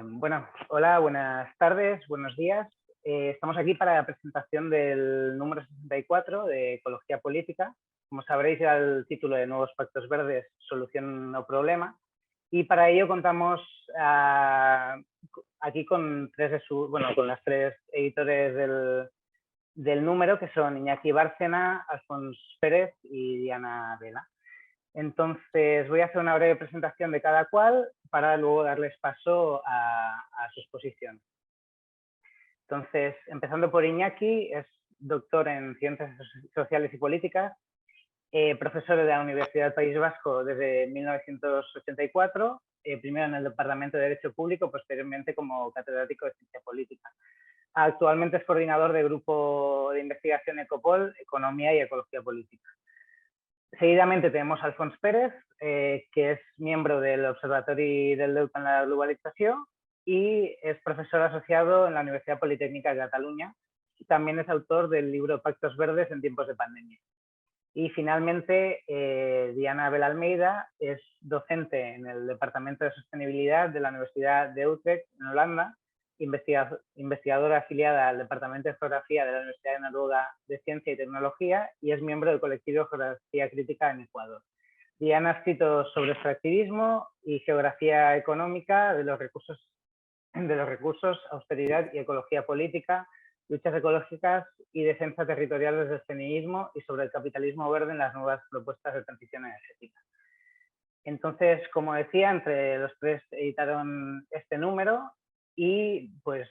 Bueno, hola, buenas tardes, buenos días. Estamos aquí para la presentación del número 64 de Ecología Política. Como sabréis, ya el título de Nuevos Pactos Verdes, Solución o Problema. Y para ello contamos aquí con con las tres editores del número, que son Iñaki Bárcena, Alfons Pérez y Diana Vela. Entonces voy a hacer una breve presentación de cada cual para luego darles paso a su exposición. Entonces, empezando por Iñaki, es doctor en Ciencias Sociales y Políticas, profesor de la Universidad del País Vasco desde 1984, primero en el Departamento de Derecho Público, posteriormente como catedrático de Ciencia Política. Actualmente es coordinador del Grupo de Investigación Ecopol, Economía y Ecología Política. Seguidamente tenemos a Alfons Pérez, que es miembro del Observatori del Deute en la Globalització y es profesor asociado en la Universidad Politécnica de Cataluña. Y también es autor del libro Pactos Verdes en tiempos de pandemia. Y finalmente, Diana Belalmeida es docente en el Departamento de Sostenibilidad de la Universidad de Utrecht, en Holanda, investigadora afiliada al Departamento de Geografía de la Universidad de Noruega de Ciencia y Tecnología y es miembro del colectivo Geografía Crítica en Ecuador. Diana ha escrito sobre extractivismo y geografía económica de los recursos, austeridad y ecología política, luchas ecológicas y defensa territorial desde el feminismo y sobre el capitalismo verde en las nuevas propuestas de transición energética. Entonces, como decía, entre los tres editaron este número y pues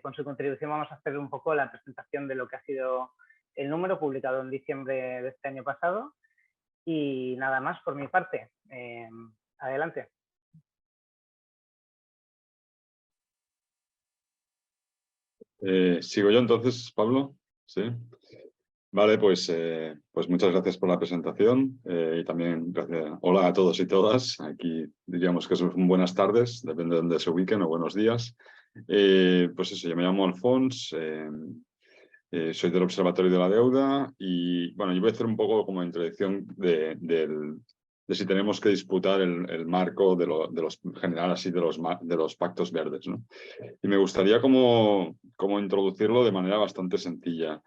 con su contribución vamos a hacer un poco la presentación de lo que ha sido el número publicado en diciembre de este año pasado. Y nada más por mi parte. Adelante. ¿Sigo yo entonces, Pablo? Sí. Vale, pues muchas gracias por la presentación y también gracias. Hola a todos y todas. Aquí diríamos que son buenas tardes, depende de dónde se ubiquen, o buenos días. Pues eso, yo me llamo Alfons, soy del Observatorio de la Deuda y bueno, yo voy a hacer un poco como introducción de si tenemos que disputar el marco de los general así de los pactos verdes, ¿no? Y me gustaría como introducirlo de manera bastante sencilla.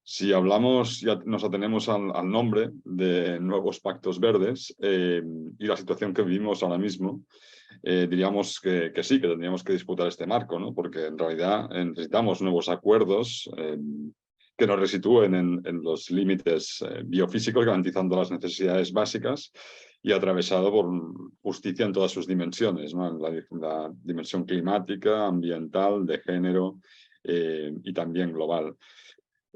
Si hablamos, ya nos atenemos al nombre de Nuevos Pactos Verdes y la situación que vivimos ahora mismo, diríamos que sí, que tendríamos que disputar este marco, ¿no? Porque en realidad necesitamos nuevos acuerdos que nos resitúen en los límites biofísicos, garantizando las necesidades básicas y atravesado por justicia en todas sus dimensiones, ¿no? La dimensión climática, ambiental, de género y también global.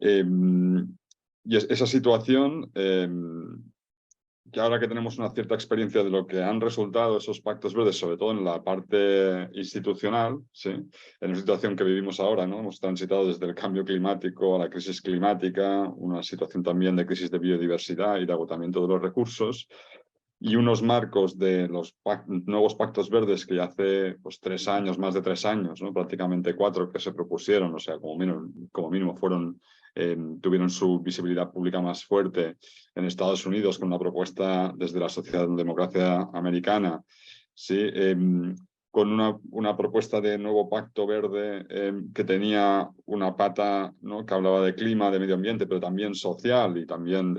Y esa situación, que ahora que tenemos una cierta experiencia de lo que han resultado esos pactos verdes, sobre todo en la parte institucional, ¿sí? En una situación que vivimos ahora, ¿no? Hemos transitado desde el cambio climático a la crisis climática, una situación también de crisis de biodiversidad y de agotamiento de los recursos, y unos marcos de los nuevos pactos verdes que ya hace pues, 3 años, más de 3 años, ¿no? Prácticamente 4 que se propusieron, o sea, como mínimo fueron, tuvieron su visibilidad pública más fuerte en Estados Unidos con una propuesta desde la socialdemocracia americana, ¿sí? Con una propuesta de nuevo pacto verde que tenía una pata, ¿no? Que hablaba de clima, de medio ambiente, pero también social y también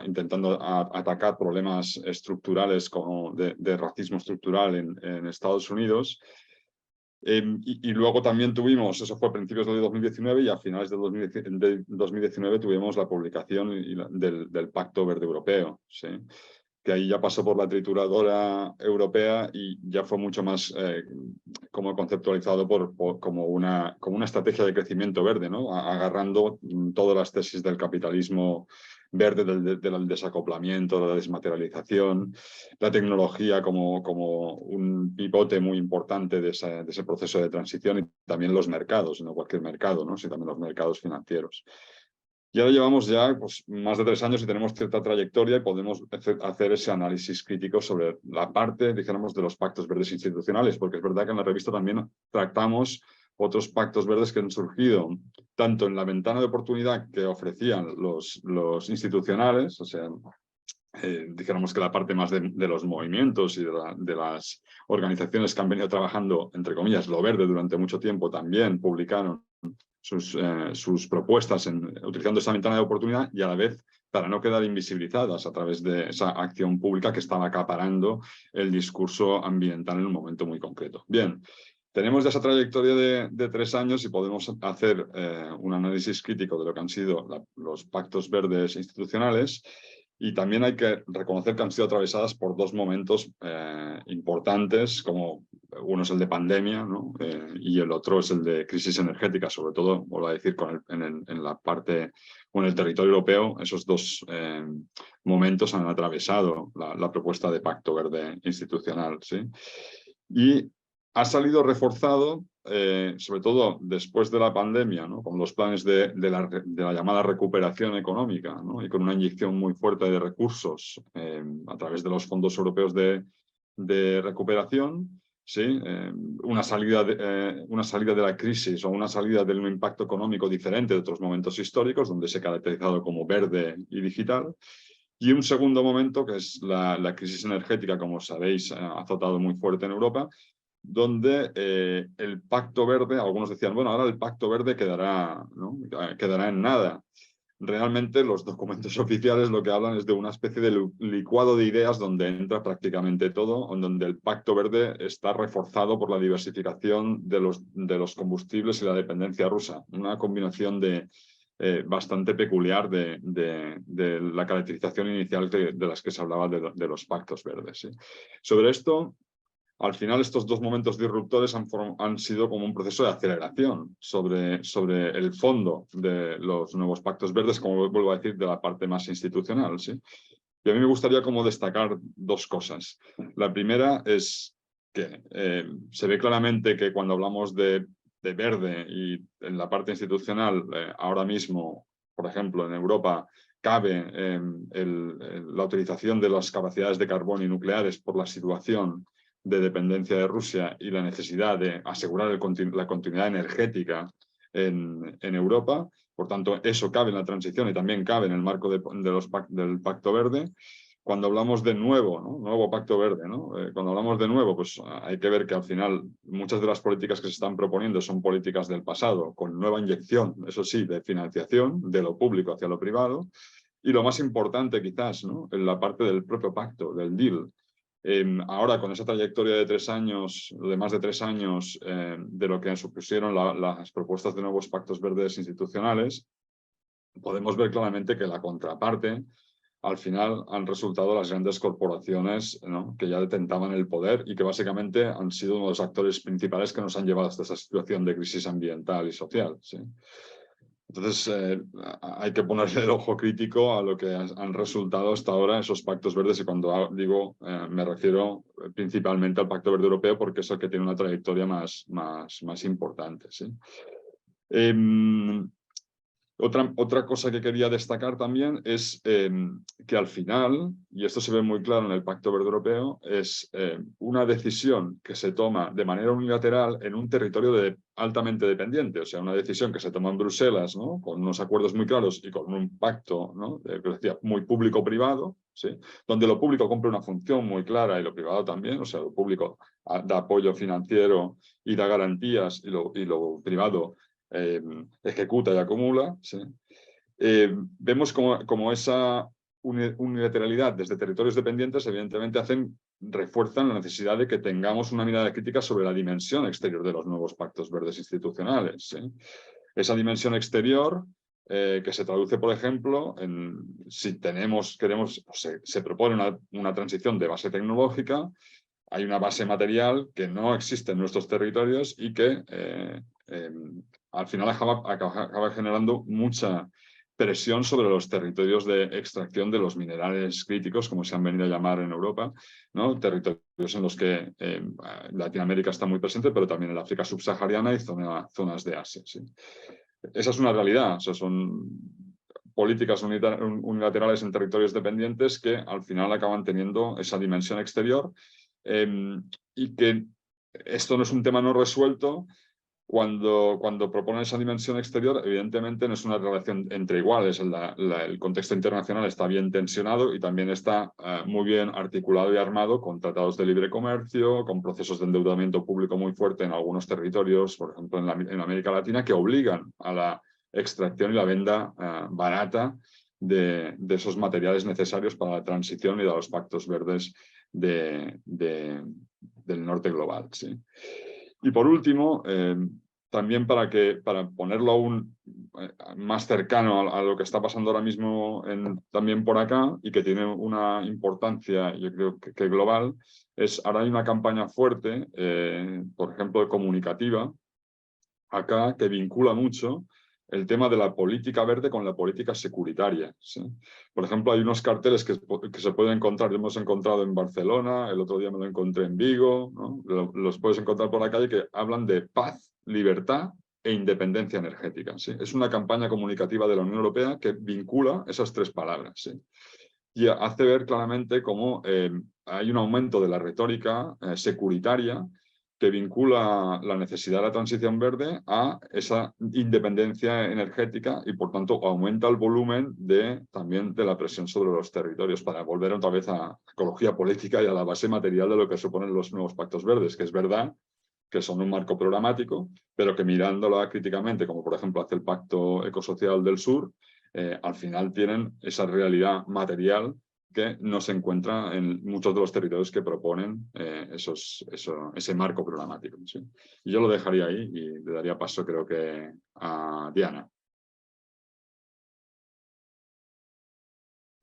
intentando atacar problemas estructurales como de racismo estructural en Estados Unidos. Y luego también tuvimos, eso fue a principios de 2019 y a finales de 2019 tuvimos la publicación del Pacto Verde Europeo, ¿sí? Que ahí ya pasó por la trituradora europea y ya fue mucho más como conceptualizado como una estrategia de crecimiento verde, ¿no? Agarrando todas las tesis del capitalismo verde, del desacoplamiento, de la desmaterialización, la tecnología como un pivote muy importante de ese proceso de transición y también los mercados, no cualquier mercado, ¿no? Sino también los mercados financieros. Y ahora llevamos ya pues, más de 3 años y tenemos cierta trayectoria y podemos hacer ese análisis crítico sobre la parte, dijéramos, de los pactos verdes institucionales, porque es verdad que en la revista también tratamos otros pactos verdes que han surgido tanto en la ventana de oportunidad que ofrecían los institucionales, o sea, dijéramos que la parte más de los movimientos y de las organizaciones que han venido trabajando, entre comillas, lo verde durante mucho tiempo, también publicaron sus propuestas utilizando esa ventana de oportunidad y a la vez para no quedar invisibilizadas a través de esa acción pública que estaba acaparando el discurso ambiental en un momento muy concreto. Bien, tenemos ya esa trayectoria de 3 años y podemos hacer un análisis crítico de lo que han sido los pactos verdes institucionales. Y también hay que reconocer que han sido atravesadas por 2 momentos importantes, como uno es el de pandemia, ¿no? Y el otro es el de crisis energética, sobre todo, vuelvo a decir, en la parte o en el territorio europeo, esos 2 momentos han atravesado la propuesta de pacto verde institucional, ¿sí? Y ha salido reforzado, sobre todo después de la pandemia, ¿no? Con los planes de la llamada recuperación económica, ¿no? Y con una inyección muy fuerte de recursos a través de los fondos europeos de recuperación, ¿sí? Una salida de la crisis o una salida de un impacto económico diferente de otros momentos históricos, donde se ha caracterizado como verde y digital. Y un segundo momento, que es la crisis energética, como sabéis, ha azotado muy fuerte en Europa, donde el Pacto Verde, algunos decían, bueno, ahora el Pacto Verde quedará, ¿no? Quedará en nada. Realmente los documentos oficiales lo que hablan es de una especie de licuado de ideas donde entra prácticamente todo, donde el Pacto Verde está reforzado por la diversificación de los combustibles y la dependencia rusa. Una combinación bastante peculiar de la caracterización inicial de las que se hablaba de los pactos verdes, ¿sí? Sobre esto, al final, estos 2 momentos disruptores han sido como un proceso de aceleración sobre el fondo de los nuevos pactos verdes, como vuelvo a decir, de la parte más institucional, ¿sí? Y a mí me gustaría como destacar 2 cosas. La primera es que se ve claramente que cuando hablamos de verde y en la parte institucional, ahora mismo, por ejemplo, en Europa, cabe la utilización de las capacidades de carbón y nucleares por la situación de dependencia de Rusia y la necesidad de asegurar la continuidad energética en Europa. Por tanto, eso cabe en la transición y también cabe en el marco del Pacto Verde. Cuando hablamos de nuevo Pacto Verde, ¿no? Cuando hablamos de nuevo, pues hay que ver que al final muchas de las políticas que se están proponiendo son políticas del pasado, con nueva inyección, eso sí, de financiación de lo público hacia lo privado. Y lo más importante quizás, ¿no? En la parte del propio pacto, del deal. Ahora, con esa trayectoria de 3 años, de más de 3 años, de lo que supusieron las propuestas de nuevos pactos verdes institucionales, podemos ver claramente que la contraparte, al final, han resultado las grandes corporaciones, ¿no? Que ya detentaban el poder y que básicamente han sido uno de los actores principales que nos han llevado hasta esa situación de crisis ambiental y social, ¿sí? Entonces, hay que ponerle el ojo crítico a lo que han resultado hasta ahora esos pactos verdes, y cuando digo, me refiero principalmente al Pacto Verde Europeo, porque es el que tiene una trayectoria más importante, ¿sí? Otra cosa que quería destacar también es que al final, y esto se ve muy claro en el Pacto Verde Europeo, es una decisión que se toma de manera unilateral en un territorio altamente dependiente, o sea, una decisión que se toma en Bruselas, ¿no? Con unos acuerdos muy claros y con un pacto, ¿no? Muy público-privado, ¿sí? Donde lo público cumple una función muy clara y lo privado también, o sea, lo público da apoyo financiero y da garantías y lo privado ejecuta y acumula, ¿sí? Vemos como esa unilateralidad desde territorios dependientes evidentemente refuerzan la necesidad de que tengamos una mirada crítica sobre la dimensión exterior de los nuevos pactos verdes institucionales, ¿sí? Esa dimensión exterior que se traduce, por ejemplo, si se propone una transición de base tecnológica, hay una base material que no existe en nuestros territorios y que al final acaba generando mucha presión sobre los territorios de extracción de los minerales críticos, como se han venido a llamar en Europa, ¿no? Territorios en los que Latinoamérica está muy presente, pero también el África subsahariana y zonas de Asia, ¿sí? Esa es una realidad, o sea, son políticas unilaterales en territorios dependientes que al final acaban teniendo esa dimensión exterior, y que esto no es un tema no resuelto, cuando propone esa dimensión exterior, evidentemente no es una relación entre iguales. El contexto internacional está bien tensionado y también está muy bien articulado y armado con tratados de libre comercio, con procesos de endeudamiento público muy fuerte en algunos territorios, por ejemplo en América Latina, que obligan a la extracción y la venta barata de esos materiales necesarios para la transición y de los pactos verdes del norte global. ¿Sí? Y por último, también para ponerlo aún más cercano a lo que está pasando ahora mismo también por acá y que tiene una importancia, yo creo que global, ahora hay una campaña fuerte, por ejemplo, comunicativa, acá, que vincula mucho el tema de la política verde con la política securitaria. ¿Sí? Por ejemplo, hay unos carteles que se pueden encontrar, hemos encontrado en Barcelona, el otro día me lo encontré en Vigo, ¿no? Los puedes encontrar por la calle, que hablan de paz, libertad e independencia energética. ¿Sí? Es una campaña comunicativa de la Unión Europea que vincula esas tres palabras. ¿Sí? Y hace ver claramente cómo hay un aumento de la retórica securitaria que vincula la necesidad de la transición verde a esa independencia energética y, por tanto, aumenta el volumen también de la presión sobre los territorios para volver otra vez a la ecología política y a la base material de lo que suponen los nuevos pactos verdes, que es verdad que son un marco programático, pero que mirándola críticamente, como por ejemplo hace el Pacto Ecosocial del Sur, al final tienen esa realidad material que no se encuentra en muchos de los territorios que proponen ese marco programático. ¿Sí? Y yo lo dejaría ahí y le daría paso, creo que, a Diana.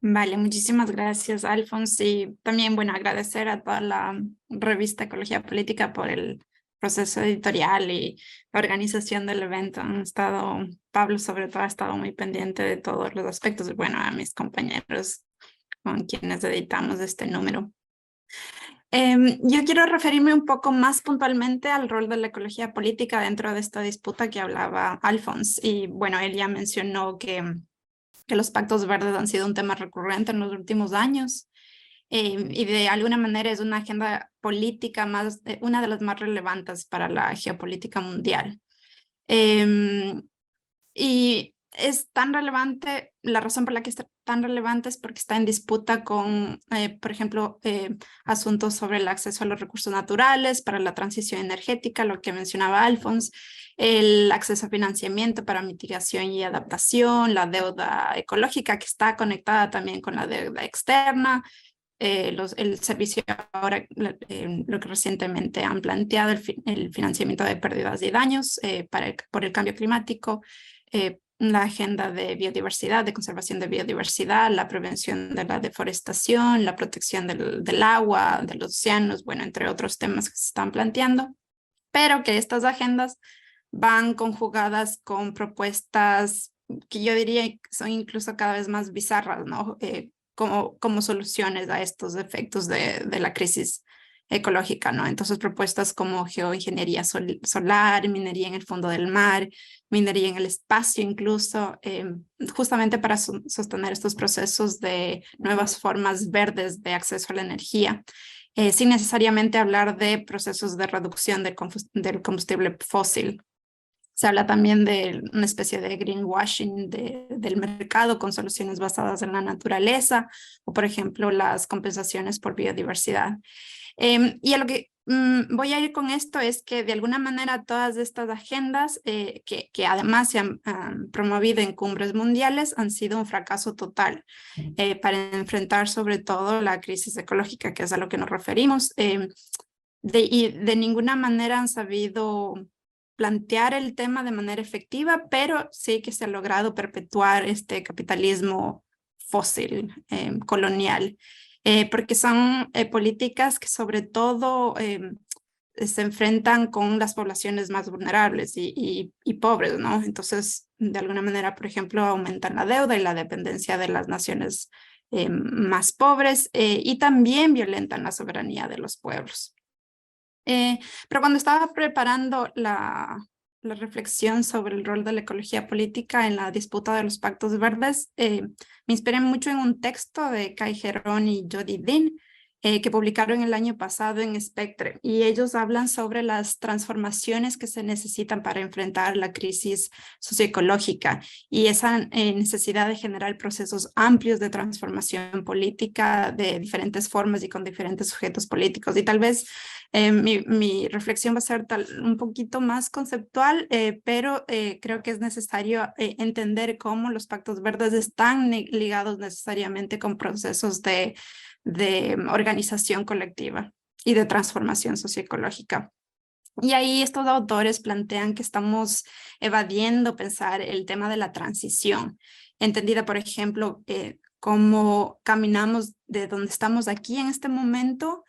Vale, muchísimas gracias, Alfonso. Y también, bueno, agradecer a toda la revista Ecología Política por el proceso editorial y la organización del evento. Pablo sobre todo ha estado muy pendiente de todos los aspectos, y bueno, a mis compañeros con quienes editamos este número. Yo quiero referirme un poco más puntualmente al rol de la ecología política dentro de esta disputa que hablaba Alfonso. Y bueno, él ya mencionó que los pactos verdes han sido un tema recurrente en los últimos años y de alguna manera es una agenda política una de las más relevantes para la geopolítica mundial. Y es tan relevante, la razón por la que es tan relevante es porque está en disputa con, por ejemplo, asuntos sobre el acceso a los recursos naturales para la transición energética, lo que mencionaba Alfonso, el acceso a financiamiento para mitigación y adaptación, la deuda ecológica que está conectada también con la deuda externa, el servicio ahora, lo que recientemente han planteado, el financiamiento de pérdidas y daños por el cambio climático, la agenda de biodiversidad, de conservación de biodiversidad, la prevención de la deforestación, la protección del agua, de los océanos, bueno, entre otros temas que se están planteando, pero que estas agendas van conjugadas con propuestas que yo diría son incluso cada vez más bizarras, ¿no? Como soluciones a estos efectos de la crisis ecológica, ¿no? Entonces propuestas como geoingeniería solar, minería en el fondo del mar, minería en el espacio incluso, justamente para sostener estos procesos de nuevas formas verdes de acceso a la energía, sin necesariamente hablar de procesos de reducción del combustible fósil. Se habla también de una especie de greenwashing del mercado con soluciones basadas en la naturaleza o, por ejemplo, las compensaciones por biodiversidad. Y a lo que voy a ir con esto es que de alguna manera todas estas agendas que además se han promovido en cumbres mundiales han sido un fracaso total para enfrentar sobre todo la crisis ecológica, que es a lo que nos referimos. Y de ninguna manera han sabido plantear el tema de manera efectiva, pero sí que se ha logrado perpetuar este capitalismo fósil, colonial, porque son políticas que sobre todo se enfrentan con las poblaciones más vulnerables y pobres, ¿no? Entonces, de alguna manera, por ejemplo, aumentan la deuda y la dependencia de las naciones más pobres y también violentan la soberanía de los pueblos. Pero cuando estaba preparando la reflexión sobre el rol de la ecología política en la disputa de los pactos verdes, me inspiré mucho en un texto de Kai Gerón y Jody Dean, que publicaron el año pasado en Spectre, y ellos hablan sobre las transformaciones que se necesitan para enfrentar la crisis socioecológica y esa necesidad de generar procesos amplios de transformación política de diferentes formas y con diferentes sujetos políticos. Y tal vez mi reflexión va a ser un poquito más conceptual, pero creo que es necesario entender cómo los pactos verdes están ligados necesariamente con procesos de organización colectiva y de transformación socioecológica. Y ahí estos autores plantean que estamos evadiendo pensar el tema de la transición, entendida, por ejemplo, cómo caminamos de donde estamos aquí en este momento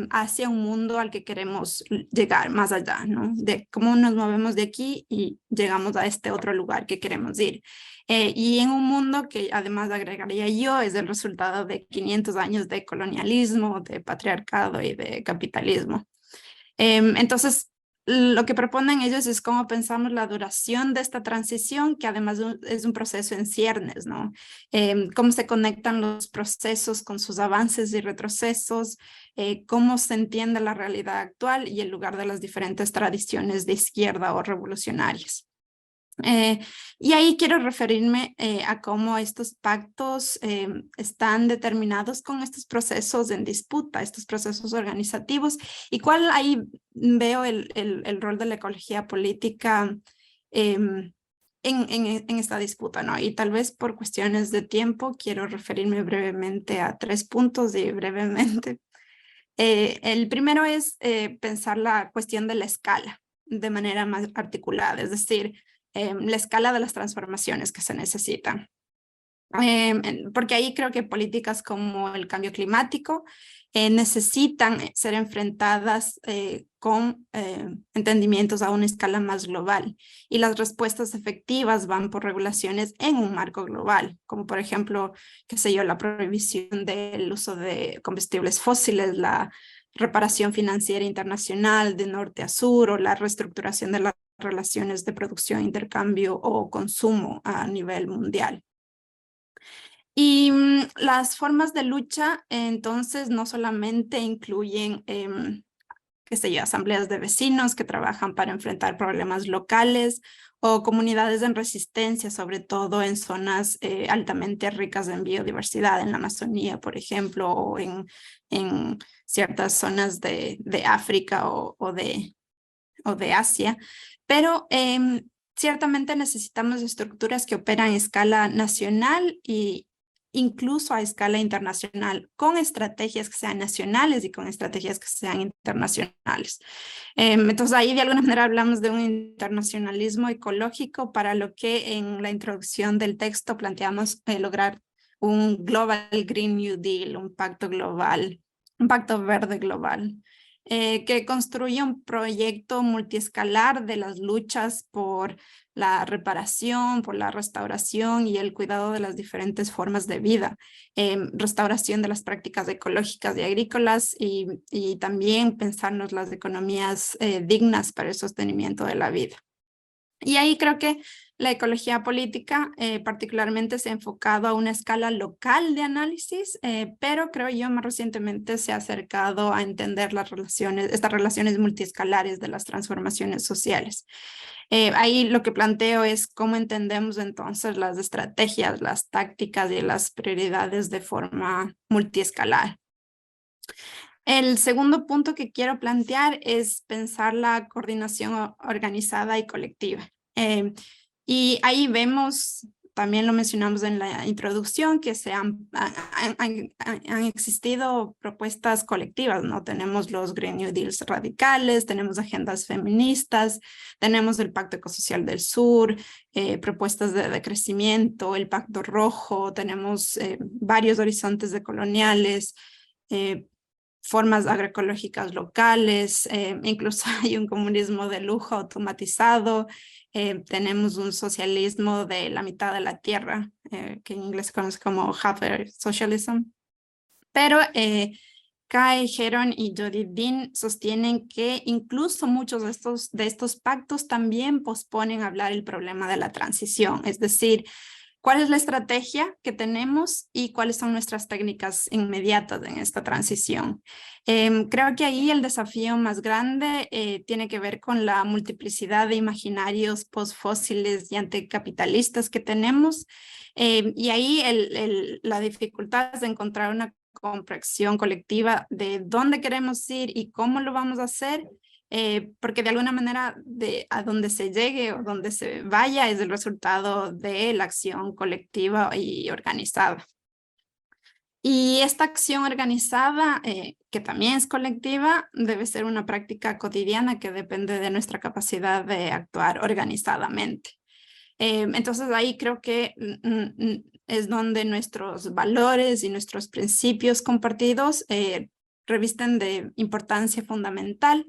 hacia un mundo al que queremos llegar más allá, ¿no? De cómo nos movemos de aquí y llegamos a este otro lugar que queremos ir. Y en un mundo que además agregaría yo es el resultado de 500 años de colonialismo, de patriarcado y de capitalismo. Entonces, lo que proponen ellos es cómo pensamos la duración de esta transición, que además es un proceso en ciernes, ¿no? Cómo se conectan los procesos con sus avances y retrocesos, cómo se entiende la realidad actual y el lugar de las diferentes tradiciones de izquierda o revolucionarias. Y ahí quiero referirme a cómo estos pactos están determinados con estos procesos en disputa, estos procesos organizativos, y cuál ahí veo el rol de la ecología política en esta disputa, ¿no? Y tal vez por cuestiones de tiempo quiero referirme brevemente a 3 puntos y brevemente. El primero es pensar la cuestión de la escala de manera más articulada, es decir, la escala de las transformaciones que se necesitan. Porque ahí creo que políticas como el cambio climático necesitan ser enfrentadas con entendimientos a una escala más global, y las respuestas efectivas van por regulaciones en un marco global, como por ejemplo, qué sé yo, la prohibición del uso de combustibles fósiles, la reparación financiera internacional de norte a sur, o la reestructuración de las relaciones de producción, intercambio o consumo a nivel mundial. Y las formas de lucha, entonces, no solamente incluyen, qué sé yo, asambleas de vecinos que trabajan para enfrentar problemas locales o comunidades en resistencia, sobre todo en zonas altamente ricas en biodiversidad, en la Amazonía, por ejemplo, o en ciertas zonas de África o de Asia, pero ciertamente necesitamos estructuras que operan a escala nacional e incluso a escala internacional, con estrategias que sean nacionales y con estrategias que sean internacionales. Entonces ahí de alguna manera hablamos de un internacionalismo ecológico, para lo que en la introducción del texto planteamos lograr un Global Green New Deal, un pacto global, un pacto verde global. Que construye un proyecto multiescalar de las luchas por la reparación, por la restauración y el cuidado de las diferentes formas de vida, restauración de las prácticas ecológicas y agrícolas, y también pensarnos las economías dignas para el sostenimiento de la vida. Y ahí creo que la ecología política particularmente se ha enfocado a una escala local de análisis, pero creo yo más recientemente se ha acercado a entender estas relaciones multiescalares de las transformaciones sociales. Ahí lo que planteo es cómo entendemos entonces las estrategias, las tácticas y las prioridades de forma multiescalar. El segundo punto que quiero plantear es pensar la coordinación organizada y colectiva. Y ahí vemos, también lo mencionamos en la introducción, que han existido propuestas colectivas, ¿no? Tenemos los Green New Deals radicales, tenemos agendas feministas, tenemos el Pacto Ecosocial del Sur, propuestas de crecimiento, el Pacto Rojo, tenemos varios horizontes decoloniales, formas agroecológicas locales, incluso hay un comunismo de lujo automatizado, tenemos un socialismo de la mitad de la tierra, que en inglés se conoce como half earth socialism. Pero Kai, Heron y Judith Dean sostienen que incluso muchos de estos pactos también posponen hablar el problema de la transición, es decir, cuál es la estrategia que tenemos y cuáles son nuestras técnicas inmediatas en esta transición. Creo que ahí el desafío más grande tiene que ver con la multiplicidad de imaginarios postfósiles y anticapitalistas que tenemos. Y ahí la dificultad es de encontrar una comprensión colectiva de dónde queremos ir y cómo lo vamos a hacer, porque de alguna manera a donde se llegue o donde se vaya es el resultado de la acción colectiva y organizada. Y esta acción organizada, que también es colectiva, debe ser una práctica cotidiana que depende de nuestra capacidad de actuar organizadamente. Entonces ahí creo que es donde nuestros valores y nuestros principios compartidos revisten de importancia fundamental,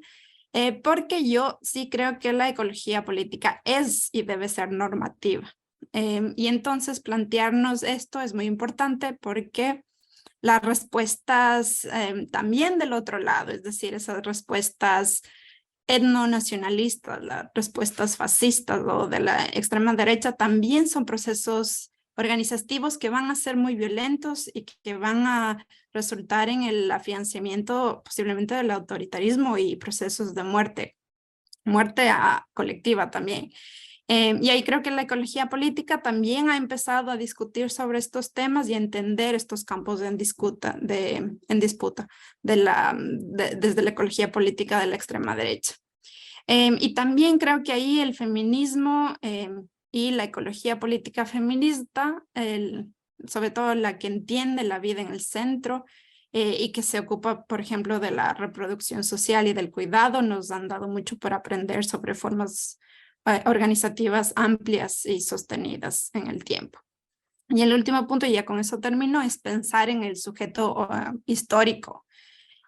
porque yo sí creo que la ecología política es y debe ser normativa. Y entonces plantearnos esto es muy importante porque las respuestas también del otro lado, es decir, esas respuestas etnonacionalistas, las respuestas fascistas o de la extrema derecha también son procesos organizativos que van a ser muy violentos y que van a resultar en el afianzamiento posiblemente del autoritarismo y procesos de muerte colectiva también. Y ahí creo que la ecología política también ha empezado a discutir sobre estos temas y a entender estos campos en disputa desde la ecología política de la extrema derecha. Y también creo que ahí el feminismo y la ecología política feminista, sobre todo la que entiende la vida en el centro y que se ocupa, por ejemplo, de la reproducción social y del cuidado, nos han dado mucho por aprender sobre formas organizativas amplias y sostenidas en el tiempo. Y el último punto, y ya con eso termino, es pensar en el sujeto histórico.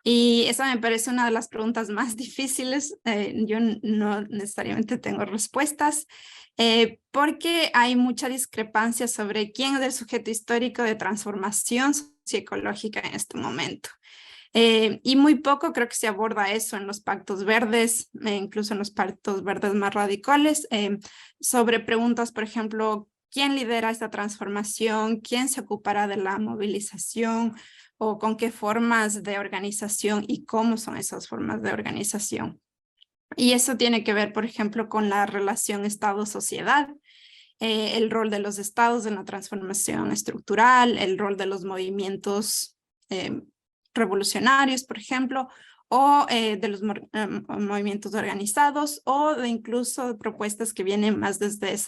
Y esa me parece una de las preguntas más difíciles. Yo no necesariamente tengo respuestas, porque hay mucha discrepancia sobre quién es el sujeto histórico de transformación socioecológica en este momento. Y muy poco creo que se aborda eso en los pactos verdes, incluso en los pactos verdes más radicales, sobre preguntas, por ejemplo, ¿quién lidera esta transformación? ¿Quién se ocupará de la movilización? ¿O con qué formas de organización y cómo son esas formas de organización? Y eso tiene que ver, por ejemplo, con la relación Estado-sociedad, el rol de los estados en la transformación estructural, el rol de los movimientos revolucionarios, por ejemplo, o de los movimientos organizados, o de incluso propuestas que vienen más desde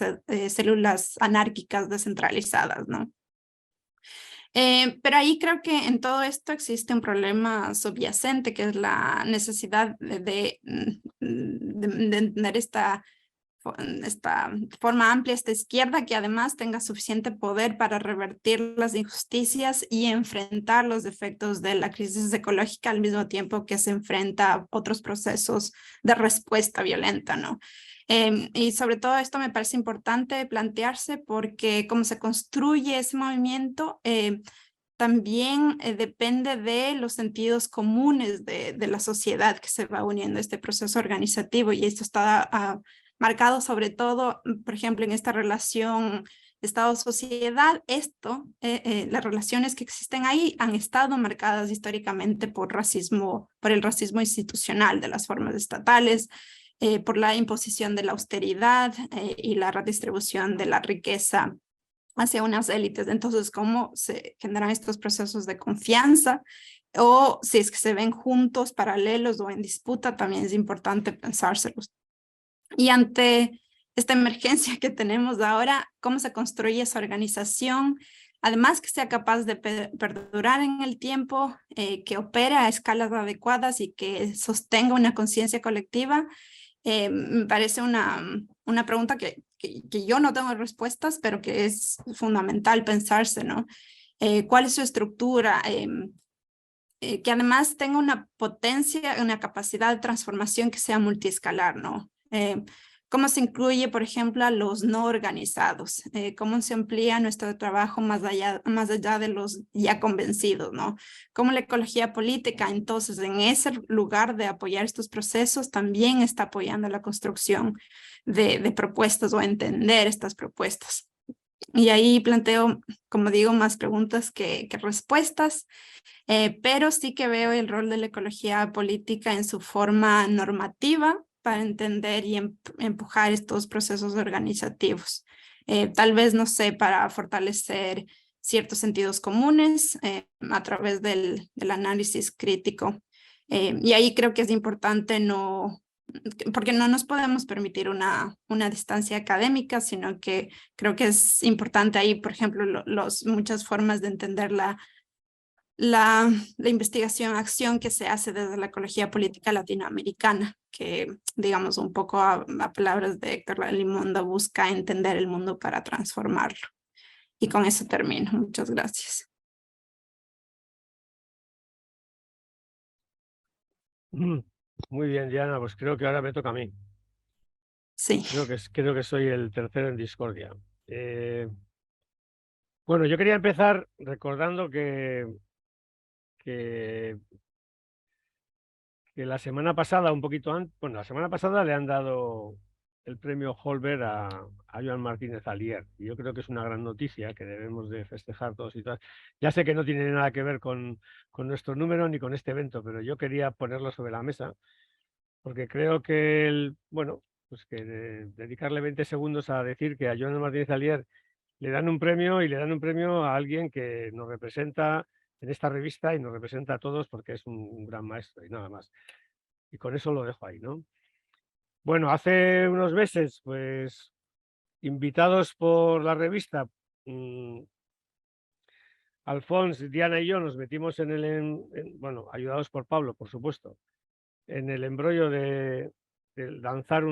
células anárquicas descentralizadas, ¿no? Pero ahí creo que en todo esto existe un problema subyacente, que es la necesidad de entender esta forma amplia, esta izquierda, que además tenga suficiente poder para revertir las injusticias y enfrentar los efectos de la crisis ecológica al mismo tiempo que se enfrenta a otros procesos de respuesta violenta, ¿no? Y sobre todo esto me parece importante plantearse porque cómo se construye ese movimiento también depende de los sentidos comunes de la sociedad que se va uniendo a este proceso organizativo, y esto está marcado sobre todo, por ejemplo, en esta relación Estado-sociedad. Las relaciones que existen ahí han estado marcadas históricamente por el racismo institucional de las formas estatales, por la imposición de la austeridad y la redistribución de la riqueza hacia unas élites. Entonces, ¿cómo se generan estos procesos de confianza? O si es que se ven juntos, paralelos o en disputa, también es importante pensárselos. Y ante esta emergencia que tenemos ahora, ¿cómo se construye esa organización? Además, que sea capaz de perdurar en el tiempo, que opere a escalas adecuadas y que sostenga una conciencia colectiva. Me parece una pregunta que yo no tengo respuestas, pero que es fundamental pensarse, ¿no? ¿Cuál es su estructura? Que además tenga una potencia, una capacidad de transformación que sea multiescalar, ¿no? ¿Cómo se incluye, por ejemplo, a los no organizados? ¿Cómo se amplía nuestro trabajo más allá de los ya convencidos, ¿no? ¿Cómo la ecología política, entonces, en ese lugar de apoyar estos procesos, también está apoyando la construcción de propuestas o entender estas propuestas? Y ahí planteo, como digo, más preguntas que respuestas, pero sí que veo el rol de la ecología política en su forma normativa para entender y empujar estos procesos organizativos. Tal vez, no sé, para fortalecer ciertos sentidos comunes a través del análisis crítico. Y ahí creo que es importante porque no nos podemos permitir una distancia académica, sino que creo que es importante ahí, por ejemplo, muchas formas de entender la investigación-acción que se hace desde la ecología política latinoamericana, que, digamos, un poco a palabras de Héctor Limonda, busca entender el mundo para transformarlo. Y con eso termino. Muchas gracias. Muy bien, Diana, pues creo que ahora me toca a mí. Sí. Creo que soy el tercero en discordia. Bueno, yo quería empezar recordando que la semana pasada, un poquito antes, bueno, la semana pasada le han dado el premio Holberg a Joan Martínez Alier. Y yo creo que es una gran noticia que debemos de festejar todos y todas. Ya sé que no tiene nada que ver con nuestro número ni con este evento, pero yo quería ponerlo sobre la mesa porque creo que bueno, pues que dedicarle 20 segundos a decir que a Joan Martínez Alier le dan un premio y le dan un premio a alguien que nos representa en esta revista y nos representa a todos porque es un gran maestro y nada más. Y con eso lo dejo ahí, ¿no? Bueno, hace unos meses, pues, invitados por la revista, Alfons, Diana y yo nos metimos bueno, ayudados por Pablo, por supuesto, en el embrollo de lanzar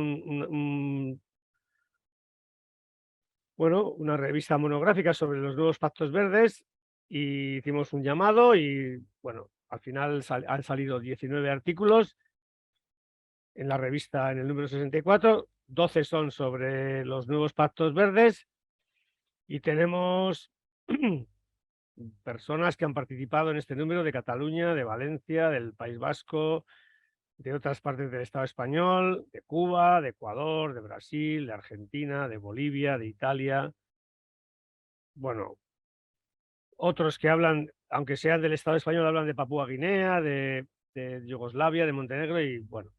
bueno, una revista monográfica sobre los nuevos pactos verdes y hicimos un llamado y, bueno, al final han salido 19 artículos en la revista en el número 64, 12 son sobre los nuevos pactos verdes y tenemos personas que han participado en este número de Cataluña, de Valencia, del País Vasco, de otras partes del Estado español, de Cuba, de Ecuador, de Brasil, de Argentina, de Bolivia, de Italia. Bueno, otros que hablan, aunque sean del Estado español, hablan de Papúa Guinea, de Yugoslavia, de Montenegro y bueno,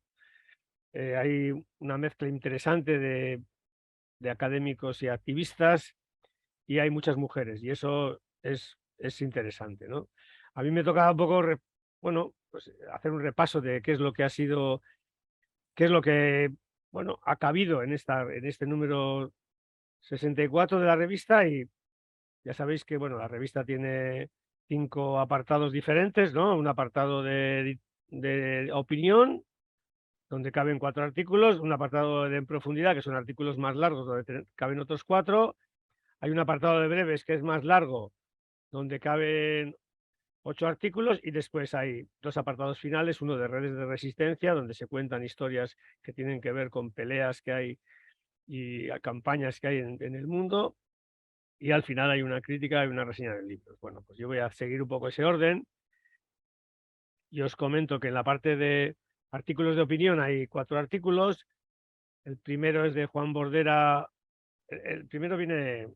hay una mezcla interesante de académicos y activistas y hay muchas mujeres y eso es interesante, ¿no? A mí me tocaba un poco, bueno, pues hacer un repaso de qué es lo que ha sido, qué es lo que, bueno, ha cabido en este número 64 de la revista y ya sabéis que, bueno, la revista tiene 5 apartados diferentes, ¿no? Un apartado de opinión, donde caben 4 artículos, un apartado de en profundidad, que son artículos más largos, donde caben otros 4. Hay un apartado de breves, que es más largo, donde caben 8 artículos, y después hay 2 apartados finales, uno de redes de resistencia, donde se cuentan historias que tienen que ver con peleas que hay y campañas que hay en el mundo, y al final hay una crítica y una reseña del libro. Bueno, pues yo voy a seguir un poco ese orden y os comento que en la parte de artículos de opinión hay 4 artículos. El primero es de Juan Bordera, el primero viene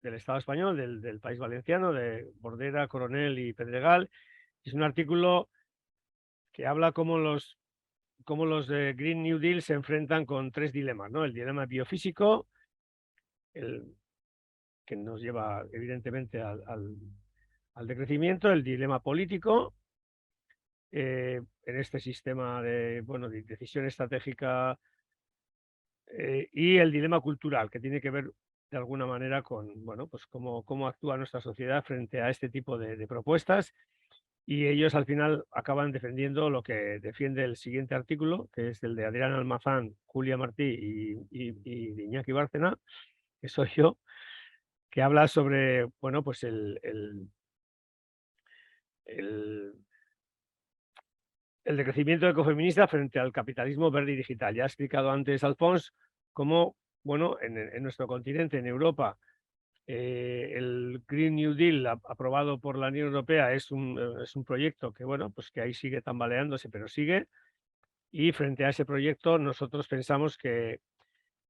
del Estado español, del País Valenciano, de Bordera, Coronel y Pedregal. Es un artículo que habla cómo los de Green New Deal se enfrentan con 3 dilemas, ¿no? El dilema biofísico, que nos lleva evidentemente al decrecimiento, el dilema político, en este sistema de, bueno, de decisión estratégica, y el dilema cultural, que tiene que ver de alguna manera con, bueno, pues cómo actúa nuestra sociedad frente a este tipo de propuestas, y ellos al final acaban defendiendo lo que defiende el siguiente artículo, que es el de Adrián Almazán, Julia Martí y Iñaki Bárcena, que soy yo, que habla sobre, bueno, pues el decrecimiento ecofeminista frente al capitalismo verde y digital. Ya ha explicado antes Alfons cómo, bueno, en nuestro continente, en Europa, el Green New Deal aprobado por la Unión Europea es un proyecto que, bueno, pues que ahí sigue tambaleándose, pero sigue. Y frente a ese proyecto nosotros pensamos que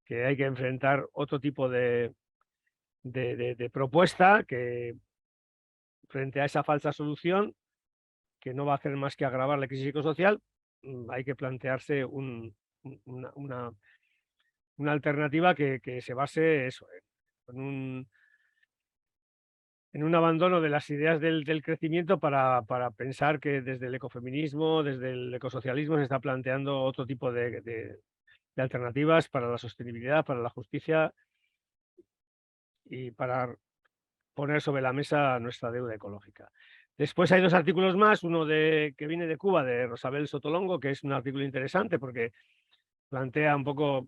hay que enfrentar otro tipo de de propuesta que, frente a esa falsa solución, que no va a hacer más que agravar la crisis psicosocial, hay que plantearse una alternativa que se base eso, en un abandono de las ideas del crecimiento para pensar que desde el ecofeminismo, desde el ecosocialismo se está planteando otro tipo de alternativas para la sostenibilidad, para la justicia y para poner sobre la mesa nuestra deuda ecológica. Después hay 2 artículos más, uno que viene de Cuba, de Rosabel Sotolongo, que es un artículo interesante porque plantea un poco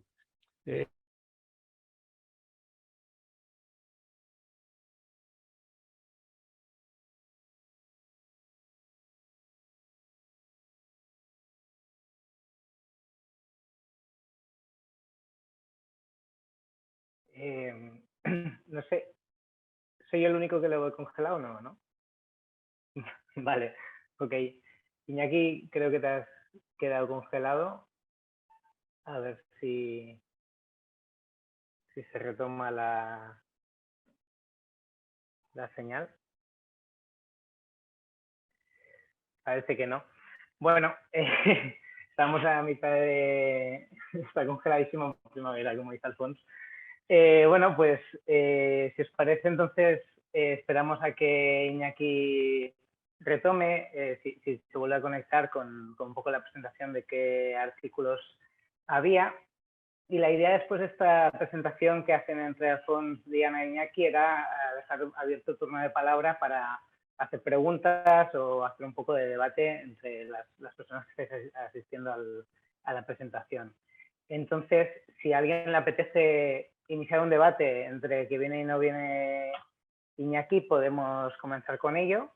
no sé, ¿soy el único que lo he congelado o no? ¿No? Vale, ok. Iñaki, creo que te has quedado congelado. A ver si se retoma la señal. Parece que no. Bueno, estamos a mitad de... Está congeladísimo primavera, como dice Alfonso. Bueno, pues si os parece, entonces esperamos a que Iñaki retome, si se vuelve a conectar con un poco la presentación de qué artículos había. Y la idea después de esta presentación que hacen entre Alfonso, Diana y Iñaki era dejar abierto el turno de palabra para hacer preguntas o hacer un poco de debate entre las personas que estáis asistiendo a la presentación. Entonces, si a alguien le apetece iniciar un debate entre que viene y no viene Iñaki, podemos comenzar con ello.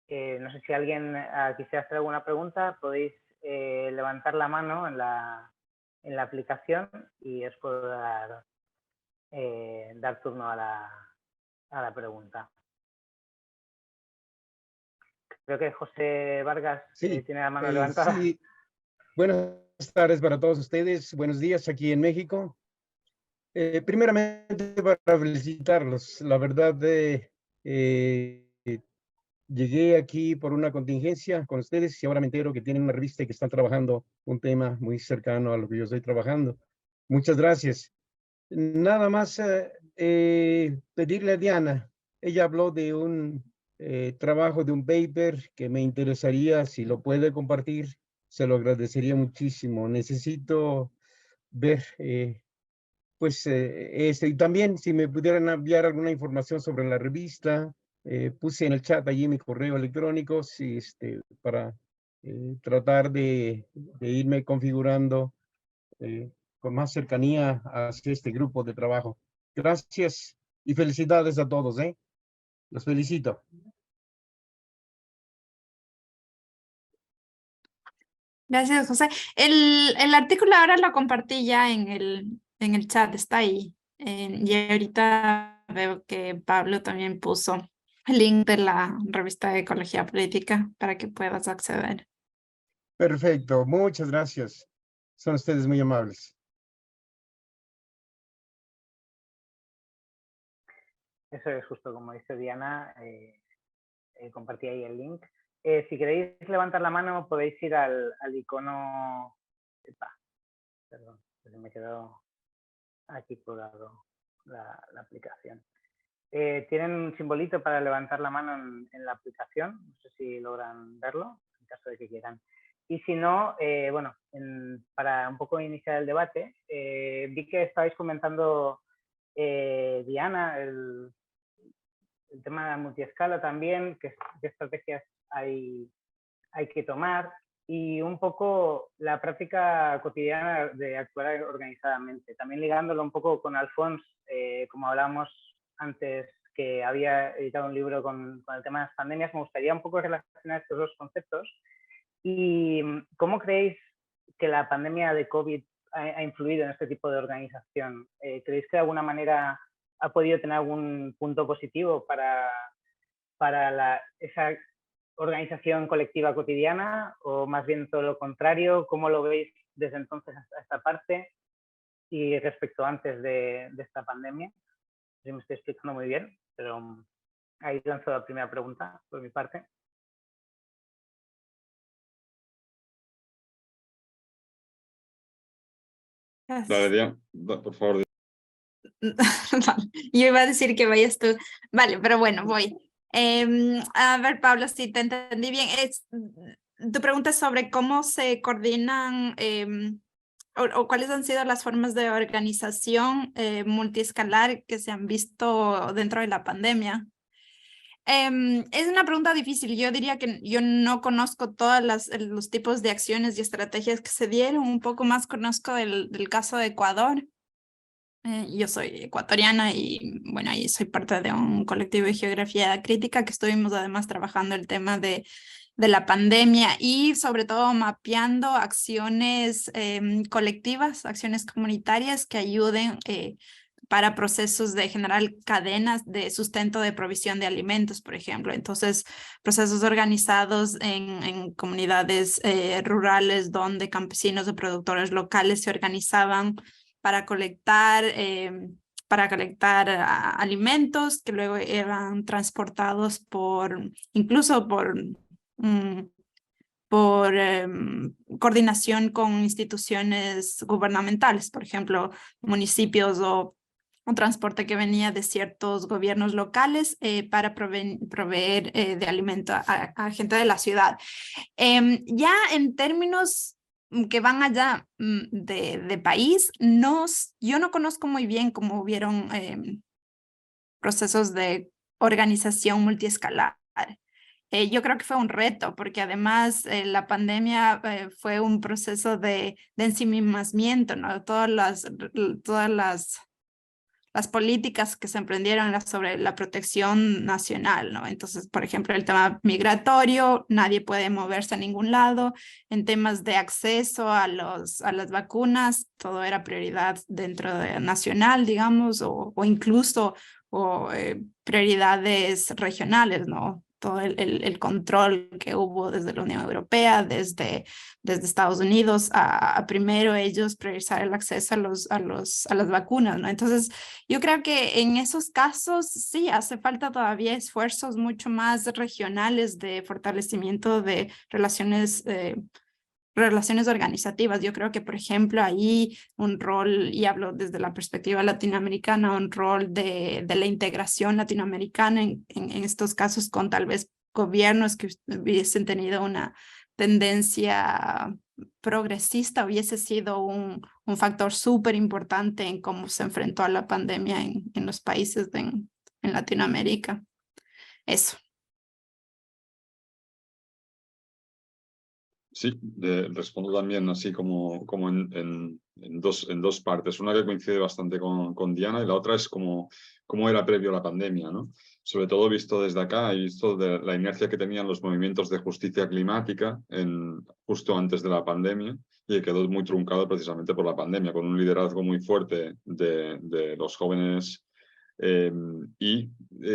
No sé si alguien quisiera hacer alguna pregunta, podéis levantar la mano en la aplicación y os puedo dar turno a la pregunta. Creo que José Vargas tiene la mano levantada. Sí. Buenas tardes para todos ustedes. Buenos días aquí en México. Primeramente, para felicitarlos. La verdad, llegué aquí por una contingencia con ustedes y ahora me entero que tienen una revista y que están trabajando un tema muy cercano a lo que yo estoy trabajando. Muchas gracias. Nada más pedirle a Diana. Ella habló de un trabajo, de un paper que me interesaría, si lo puede compartir, se lo agradecería muchísimo. Necesito ver, y también si me pudieran enviar alguna información sobre la revista, puse en el chat allí mi correo electrónico, para tratar de irme configurando con más cercanía hacia este grupo de trabajo. Gracias y felicidades a todos, ¿eh? Los felicito. Gracias, José. El artículo ahora lo compartí ya en el chat, está ahí. Y ahorita veo que Pablo también puso el link de la revista de Ecología Política para que puedas acceder. Perfecto, muchas gracias. Son ustedes muy amables. Eso es justo como dice Diana, compartí ahí el link. Si queréis levantar la mano, podéis ir al icono... Perdón, se me quedó aquí colgado la aplicación. Tienen un simbolito para levantar la mano en la aplicación, no sé si logran verlo, en caso de que quieran. Y si no, bueno, para un poco iniciar el debate, vi que estabais comentando, Diana, el tema de la multiescala también, qué estrategias hay que tomar y un poco la práctica cotidiana de actuar organizadamente. También ligándolo un poco con Alfonso, como hablábamos antes, que había editado un libro con el tema de las pandemias, me gustaría un poco relacionar estos 2 conceptos. ¿Y cómo creéis que la pandemia de COVID ha influido en este tipo de organización? ¿Creéis que de alguna manera ha podido tener algún punto positivo para esa organización colectiva cotidiana, o más bien todo lo contrario? ¿Cómo lo veis desde entonces hasta esta parte y respecto antes de esta pandemia? si me estoy explicando muy bien, pero ahí lanzo la primera pregunta por mi parte. Dale, Diana, por favor. Yo iba a decir que vayas tú. Vale, pero bueno, voy. A ver, Pablo, si te entendí bien, tu pregunta es sobre cómo se coordinan o cuáles han sido las formas de organización multiescalar que se han visto dentro de la pandemia. Es una pregunta difícil. Yo diría que yo no conozco todos los tipos de acciones y estrategias que se dieron. Un poco más conozco del caso de Ecuador. Yo soy ecuatoriana y bueno, ahí soy parte de un colectivo de geografía crítica que estuvimos además trabajando el tema de la pandemia y sobre todo mapeando acciones colectivas, acciones comunitarias que ayuden para procesos de generar cadenas de sustento de provisión de alimentos, por ejemplo. Entonces, procesos organizados en comunidades rurales donde campesinos o productores locales se organizaban para colectar alimentos que luego eran transportados incluso por coordinación con instituciones gubernamentales, por ejemplo, municipios o transporte que venía de ciertos gobiernos locales para proveer de alimento a gente de la ciudad. Ya en términos que van allá de país, yo no conozco muy bien cómo hubieron procesos de organización multiescalar. Yo creo que fue un reto, porque además la pandemia fue un proceso de ensimismamiento, ¿no? Todas las políticas que se emprendieron sobre la protección nacional, ¿no? Entonces, por ejemplo, el tema migratorio, nadie puede moverse a ningún lado. En temas de acceso a las vacunas, todo era prioridad dentro de nacional, digamos, o incluso prioridades regionales, ¿no? Todo el control que hubo desde la Unión Europea, desde Estados Unidos, a primero ellos priorizar el acceso a las vacunas, ¿no? Entonces, yo creo que en esos casos sí hace falta todavía esfuerzos mucho más regionales de fortalecimiento de relaciones organizativas. Yo creo que, por ejemplo, ahí un rol, y hablo desde la perspectiva latinoamericana, un rol de la integración latinoamericana en estos casos con tal vez gobiernos que hubiesen tenido una tendencia progresista, hubiese sido un factor súper importante en cómo se enfrentó a la pandemia en los países en Latinoamérica. Eso. Sí, respondo también así como en dos partes. Una que coincide bastante con Diana y la otra es cómo era previo a la pandemia, ¿no? Sobre todo visto desde acá y visto de la inercia que tenían los movimientos de justicia climática justo antes de la pandemia y que quedó muy truncado precisamente por la pandemia, con un liderazgo muy fuerte de los jóvenes y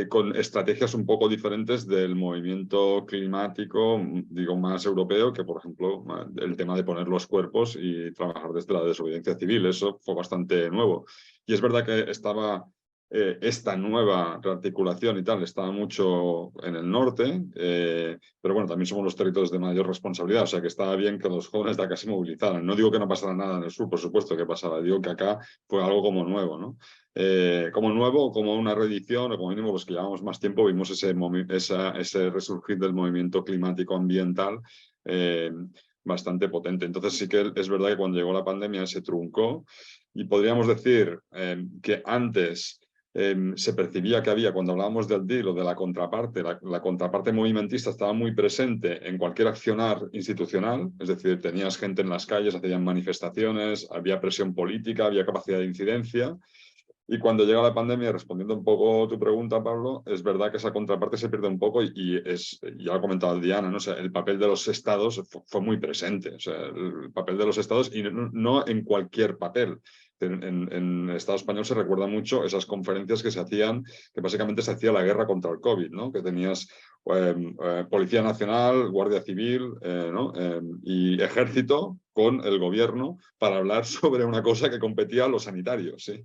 con estrategias un poco diferentes del movimiento climático, digo, más europeo, que por ejemplo el tema de poner los cuerpos y trabajar desde la desobediencia civil. Eso fue bastante nuevo. Y es verdad que estaba esta nueva rearticulación y tal, estaba mucho en el norte, pero bueno, también somos los territorios de mayor responsabilidad, o sea que estaba bien que los jóvenes de acá se movilizaran. No digo que no pasara nada en el sur, por supuesto que pasaba, digo que acá fue algo como nuevo, ¿no? Como nuevo, como una reedición, o como mínimo los que llevamos más tiempo, vimos ese resurgir del movimiento climático ambiental bastante potente. Entonces sí que es verdad que cuando llegó la pandemia se truncó y podríamos decir que antes se percibía que había, cuando hablábamos del deal o de la contraparte, la contraparte movimentista estaba muy presente en cualquier accionar institucional, es decir, tenías gente en las calles, hacían manifestaciones, había presión política, había capacidad de incidencia. Y cuando llega la pandemia, respondiendo un poco tu pregunta, Pablo, es verdad que esa contraparte se pierde un poco y ya lo ha comentado Diana, ¿no? O sea, el papel de los estados fue muy presente. O sea, el papel de los estados y no en cualquier papel. En el Estado español se recuerda mucho esas conferencias que se hacían, que básicamente se hacía la guerra contra el COVID, ¿no? Que tenías Policía Nacional, Guardia Civil, ¿no? Y Ejército con el gobierno para hablar sobre una cosa que competía a los sanitarios. ¿Sí?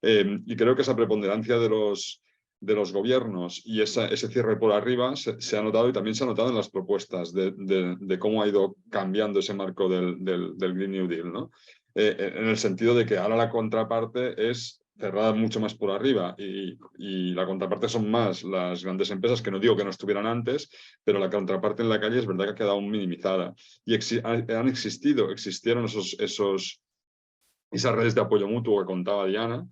Y creo que esa preponderancia de los gobiernos y ese cierre por arriba se ha notado, y también se ha notado en las propuestas de cómo ha ido cambiando ese marco del Green New Deal, ¿no? En el sentido de que ahora la contraparte es cerrada mucho más por arriba y la contraparte son más las grandes empresas, que no digo que no estuvieran antes, pero la contraparte en la calle es verdad que ha quedado minimizada. Y existieron esas redes de apoyo mutuo que contaba Diana,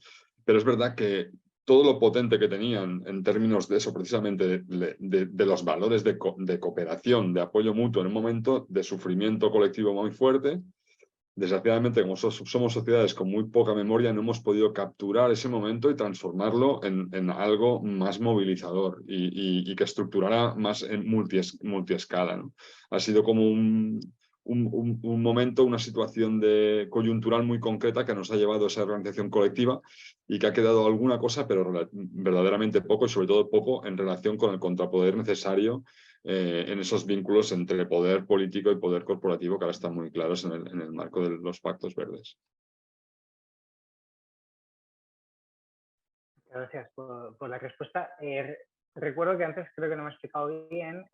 pero es verdad que todo lo potente que tenían en términos de eso, precisamente de los valores de cooperación, de apoyo mutuo en un momento de sufrimiento colectivo muy fuerte, desgraciadamente, como somos sociedades con muy poca memoria, no hemos podido capturar ese momento y transformarlo en algo más movilizador y que estructurara más en multiescala, ¿no? Ha sido como un momento, una situación coyuntural muy concreta que nos ha llevado a esa organización colectiva y que ha quedado alguna cosa, pero verdaderamente poco, y sobre todo poco en relación con el contrapoder necesario en esos vínculos entre poder político y poder corporativo, que ahora están muy claros en el marco de los pactos verdes. Gracias por la respuesta. Recuerdo que antes creo que no me he explicado bien.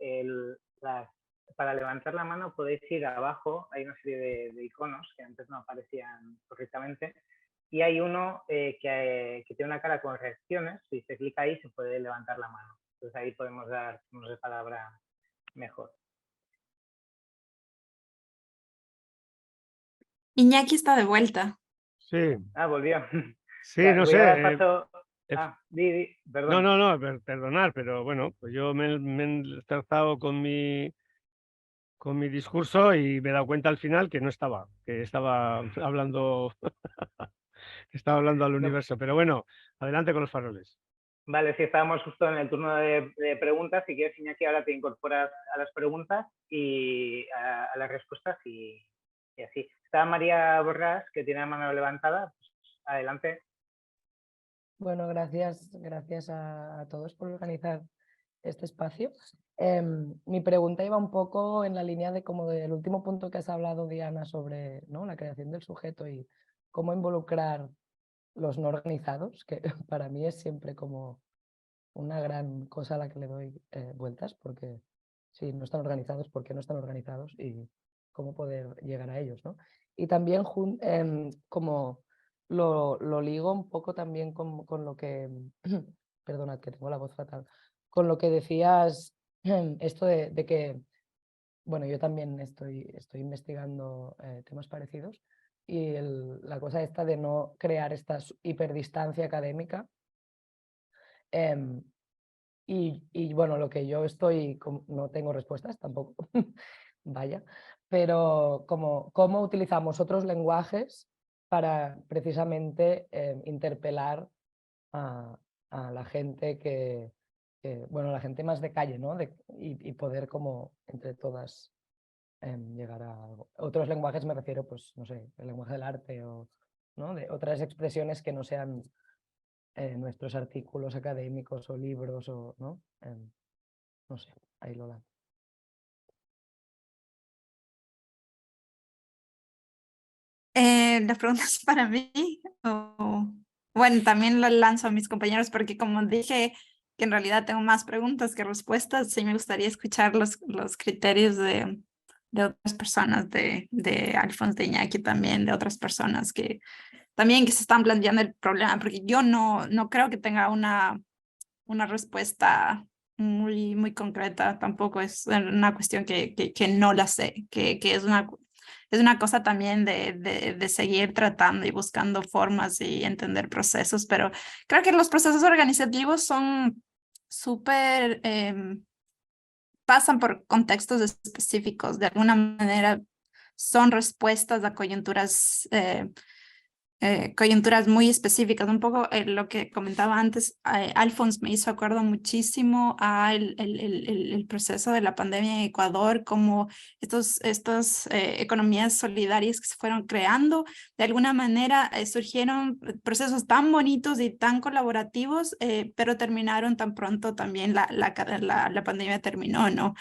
Para levantar la mano podéis ir abajo, hay una serie de iconos que antes no aparecían correctamente, y hay uno que tiene una cara con reacciones. Si se clica ahí se puede levantar la mano. Entonces ahí podemos dar turnos de palabra mejor. Iñaki está de vuelta. Sí. Volvió. Sí, no sé. Perdón. No, perdonar, pero bueno, pues yo me he enzarzado con mi discurso y me he dado cuenta al final que estaba hablando, estaba hablando al universo. Pero bueno, adelante con los faroles. Vale, sí, estábamos justo en el turno de preguntas. Si quieres, Iñaki, ahora te incorporas a las preguntas y a las respuestas y así. Está María Borrás, que tiene la mano levantada. Pues, adelante. Bueno, gracias a todos por organizar este espacio. Mi pregunta iba un poco en la línea de como del último punto que has hablado, Diana, sobre, ¿no?, la creación del sujeto y cómo involucrar los no organizados, que para mí es siempre como una gran cosa a la que le doy vueltas, porque si no están organizados, ¿por qué no están organizados? Y cómo poder llegar a ellos, ¿no? Y también como lo ligo un poco también con lo que, perdonad que tengo la voz fatal, con lo que decías, esto de que, bueno, yo también estoy investigando temas parecidos, y la cosa esta de no crear esta hiperdistancia académica. Y bueno, lo que yo no tengo respuestas tampoco, vaya, pero cómo utilizamos otros lenguajes para precisamente interpelar a la gente bueno, la gente más de calle, ¿no? Y poder como entre todas llegar a algo. Otros lenguajes me refiero, pues, no sé, el lenguaje del arte o, ¿no?, de otras expresiones que no sean nuestros artículos académicos o libros o, ¿no? No sé, ahí lo lanzo. ¿La pregunta es para mí? Bueno, también lo lanzo a mis compañeros porque como dije que en realidad tengo más preguntas que respuestas, sí me gustaría escuchar los criterios de otras personas, de Alfonso, de Iñaki también, de otras personas que también que se están planteando el problema, porque yo no creo que tenga una respuesta muy concreta, tampoco es una cuestión que no la sé, que es una cosa también de seguir tratando y buscando formas y entender procesos, pero creo que los procesos organizativos son súper, pasan por contextos específicos, de alguna manera son respuestas a coyunturas coyunturas muy específicas. Un poco lo que comentaba antes, Alphonse me hizo acuerdo muchísimo a el proceso de la pandemia en Ecuador, como estas economías solidarias que se fueron creando. De alguna manera surgieron procesos tan bonitos y tan colaborativos, pero terminaron tan pronto también la pandemia terminó, ¿no?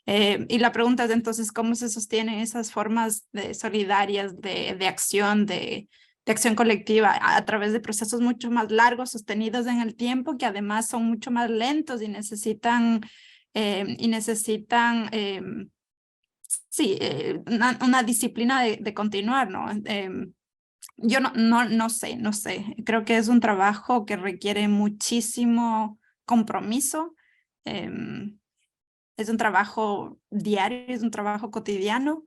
Y la pregunta es entonces, ¿cómo se sostienen esas formas solidarias de acción, de acción colectiva a través de procesos mucho más largos, sostenidos en el tiempo, que además son mucho más lentos y necesitan una disciplina de continuar, ¿no? Yo no sé. Creo que es un trabajo que requiere muchísimo compromiso. Es un trabajo diario, es un trabajo cotidiano.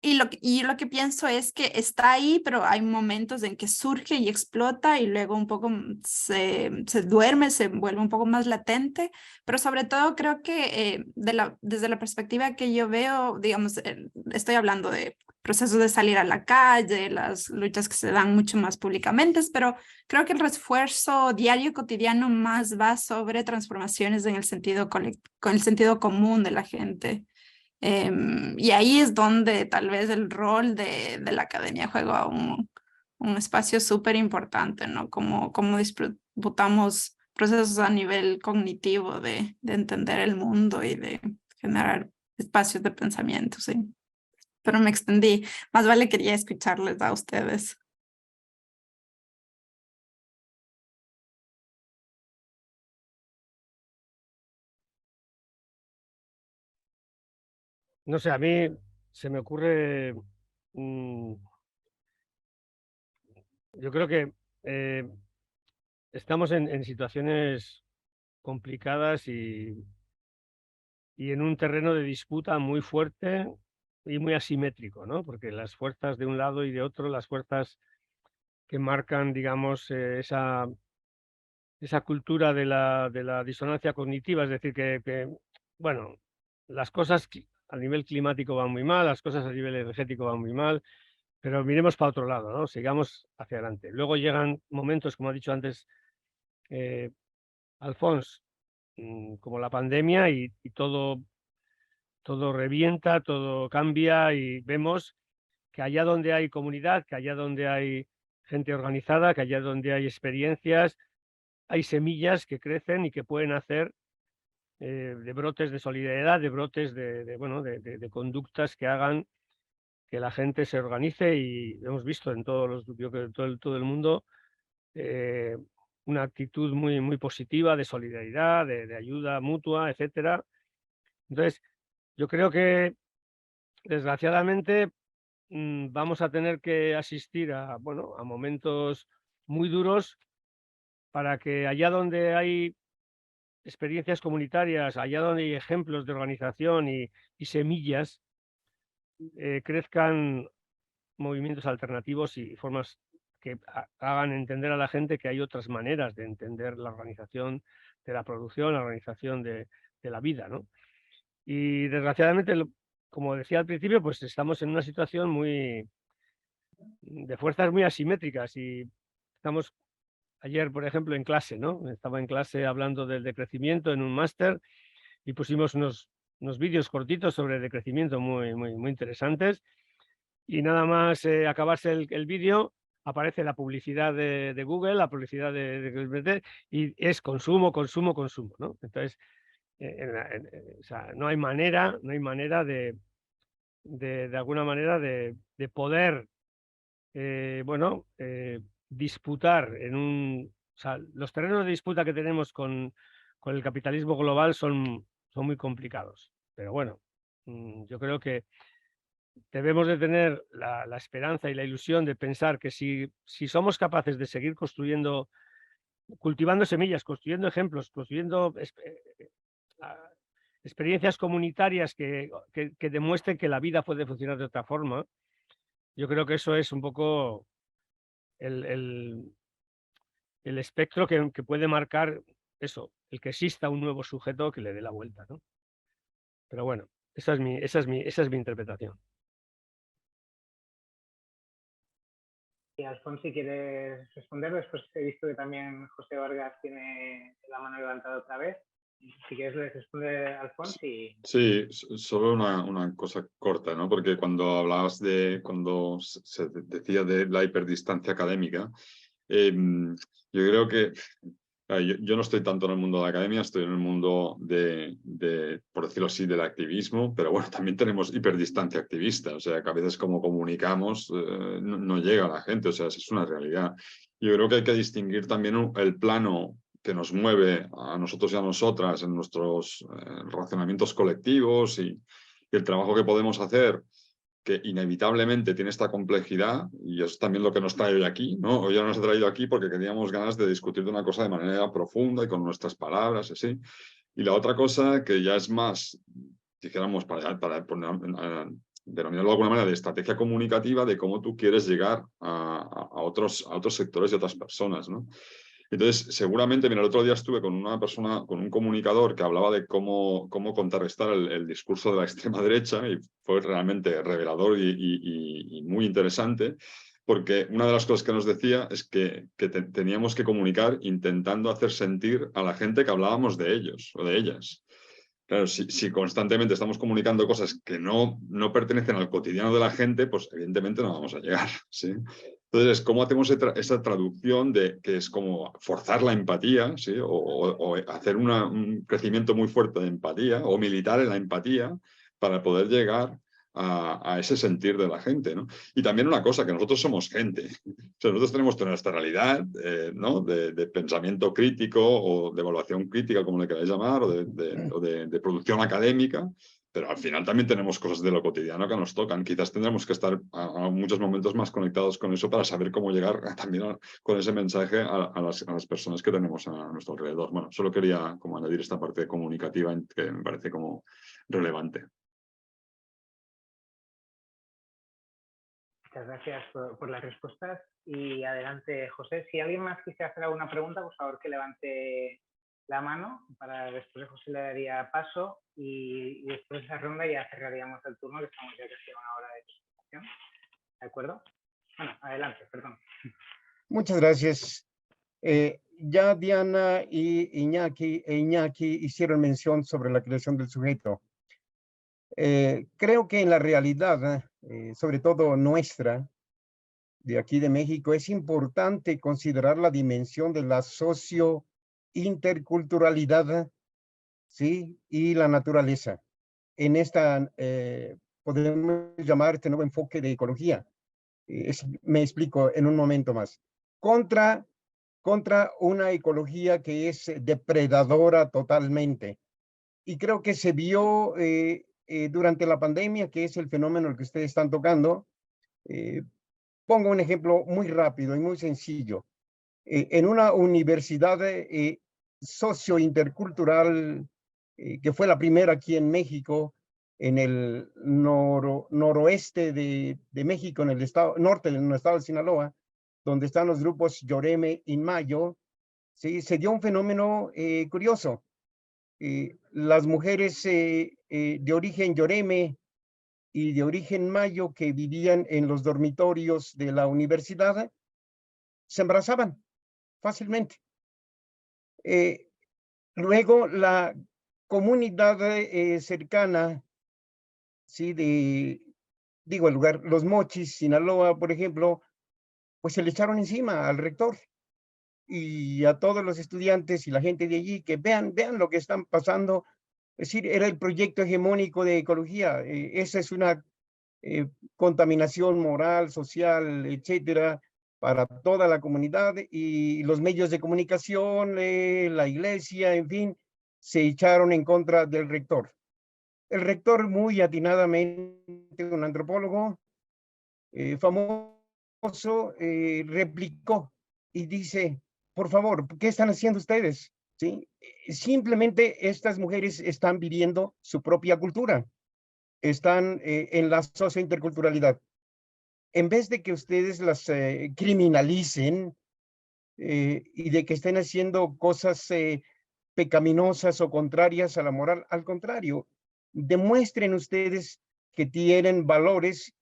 Y lo que pienso es que está ahí, pero hay momentos en que surge y explota y luego un poco se duerme, se vuelve un poco más latente, pero sobre todo creo que desde la perspectiva que yo veo, digamos, estoy hablando de procesos de salir a la calle, las luchas que se dan mucho más públicamente, pero creo que el refuerzo diario cotidiano más va sobre transformaciones en el sentido con el sentido común de la gente. Y ahí es donde tal vez el rol de la academia juega un espacio súper importante, ¿no? Como disputamos procesos a nivel cognitivo de entender el mundo y de generar espacios de pensamiento, sí. Pero me extendí. Más vale quería escucharles a ustedes. No sé, a mí se me ocurre, yo creo que estamos en situaciones complicadas y en un terreno de disputa muy fuerte y muy asimétrico, ¿no? Porque las fuerzas de un lado y de otro, las fuerzas que marcan, digamos, esa cultura de la disonancia cognitiva, es decir, bueno, las cosas a nivel climático van muy mal, las cosas a nivel energético van muy mal, pero miremos para otro lado, ¿no? Sigamos hacia adelante. Luego llegan momentos, como ha dicho antes Alphonse, como la pandemia y todo revienta, todo cambia y vemos que allá donde hay comunidad, que allá donde hay gente organizada, que allá donde hay experiencias, hay semillas que crecen y que pueden hacer de brotes de solidaridad, de brotes de conductas que hagan que la gente se organice, y hemos visto en todo el mundo una actitud muy positiva de solidaridad, de ayuda mutua, etcétera. Entonces, yo creo que desgraciadamente vamos a tener que asistir a momentos muy duros para que allá donde hay experiencias comunitarias, allá donde hay ejemplos de organización y semillas, crezcan movimientos alternativos y formas que hagan entender a la gente que hay otras maneras de entender la organización de la producción, la organización de la vida, ¿no? Y desgraciadamente, como decía al principio, pues estamos en una situación de fuerzas muy asimétricas, y estamos ayer, por ejemplo, en clase, ¿no? Estaba en clase hablando del decrecimiento en un máster y pusimos unos vídeos cortitos sobre decrecimiento muy interesantes, y nada más acabarse el vídeo aparece la publicidad de Google, la publicidad de y es consumo, ¿no? Entonces, o sea, no hay manera de alguna manera de poder disputar o sea, los terrenos de disputa que tenemos con el capitalismo global son muy complicados. Pero bueno, yo creo que debemos de tener la esperanza y la ilusión de pensar que si somos capaces de seguir construyendo, cultivando semillas, construyendo ejemplos, construyendo experiencias comunitarias que demuestren que la vida puede funcionar de otra forma, yo creo que eso es un poco el espectro que puede marcar eso, el que exista un nuevo sujeto que le dé la vuelta, ¿no? Pero bueno, esa es mi interpretación. Y Alfonso, si quieres responder, después he visto que también José Vargas tiene la mano levantada otra vez. Si quieres, le responde Alfonso y... Sí, solo una cosa corta, ¿no? Porque cuando hablabas cuando se decía de la hiperdistancia académica, yo creo que yo no estoy tanto en el mundo de la academia, estoy en el mundo por decirlo así, del activismo, pero bueno, también tenemos hiperdistancia activista, o sea, que a veces como comunicamos no llega a la gente, o sea, eso es una realidad. Yo creo que hay que distinguir también el plano que nos mueve a nosotros y a nosotras en nuestros relacionamientos colectivos y el trabajo que podemos hacer, que inevitablemente tiene esta complejidad, y es también lo que nos trae hoy aquí, ¿no? Hoy ya nos ha traído aquí porque teníamos ganas de discutir de una cosa de manera profunda y con nuestras palabras, así. Y la otra cosa que ya es más, dijéramos, para denominarlo de alguna manera, de estrategia comunicativa, de cómo tú quieres llegar a otros sectores y otras personas, ¿no? Entonces, seguramente, mira, el otro día estuve con una persona, con un comunicador que hablaba de cómo contrarrestar el discurso de la extrema derecha, y fue realmente revelador y muy interesante, porque una de las cosas que nos decía es que teníamos que comunicar intentando hacer sentir a la gente que hablábamos de ellos o de ellas. Claro, si constantemente estamos comunicando cosas que no pertenecen al cotidiano de la gente, pues evidentemente no vamos a llegar, ¿sí? Entonces, ¿cómo hacemos esa traducción que es como forzar la empatía, ¿sí? O hacer un crecimiento muy fuerte de empatía o militar en la empatía para poder llegar a ese sentir de la gente, ¿no? Y también una cosa, que nosotros somos gente. O sea, nosotros tenemos nuestra realidad, ¿no? De pensamiento crítico o de evaluación crítica, como le queráis llamar, o de producción académica, pero al final también tenemos cosas de lo cotidiano que nos tocan. Quizás tendremos que estar a muchos momentos más conectados con eso para saber cómo llegar también con ese mensaje a las personas que tenemos a nuestro alrededor. Bueno, solo quería como añadir esta parte comunicativa que me parece como relevante. Muchas gracias por las respuestas. Y adelante, José. Si alguien más quisiera hacer alguna pregunta, por favor que levante la mano. Para después José le daría paso y después de esa ronda ya cerraríamos el turno, que estamos ya casi a una hora de presentación. ¿De acuerdo? Bueno, adelante, perdón. Muchas gracias. Ya Diana y Iñaki hicieron mención sobre la creación del sujeto. Creo que en la realidad, sobre todo nuestra, de aquí de México, es importante considerar la dimensión de la socio-interculturalidad, ¿sí? Y la naturaleza. En esta, podemos llamar este nuevo enfoque de ecología. Me explico en un momento más. Contra una ecología que es depredadora totalmente. Y creo que se vio durante la pandemia, que es el fenómeno que ustedes están tocando. Pongo un ejemplo muy rápido y muy sencillo. En una universidad socio-intercultural, que fue la primera aquí en México, en el noroeste de México, en el norte del estado de Sinaloa, donde están los grupos Yoreme y Mayo, ¿sí? Se dio un fenómeno curioso. Las mujeres de origen Yoreme y de origen Mayo que vivían en los dormitorios de la universidad se embarazaban fácilmente. Luego la comunidad cercana, sí, digo el lugar, Los Mochis, Sinaloa, por ejemplo, pues se le echaron encima al rector y a todos los estudiantes y la gente de allí que vean lo que están pasando. Es decir, era el proyecto hegemónico de ecología. Esa es una contaminación moral, social, etcétera, para toda la comunidad, y los medios de comunicación, la iglesia, en fin, se echaron en contra del rector. El rector, muy atinadamente, un antropólogo famoso, replicó y dice: por favor, ¿qué están haciendo ustedes? ¿Sí? Simplemente estas mujeres están viviendo su propia cultura, están en la sociointerculturalidad. En vez de que ustedes las criminalicen y de que estén haciendo cosas pecaminosas o contrarias a la moral, al contrario, demuestren ustedes que tienen valores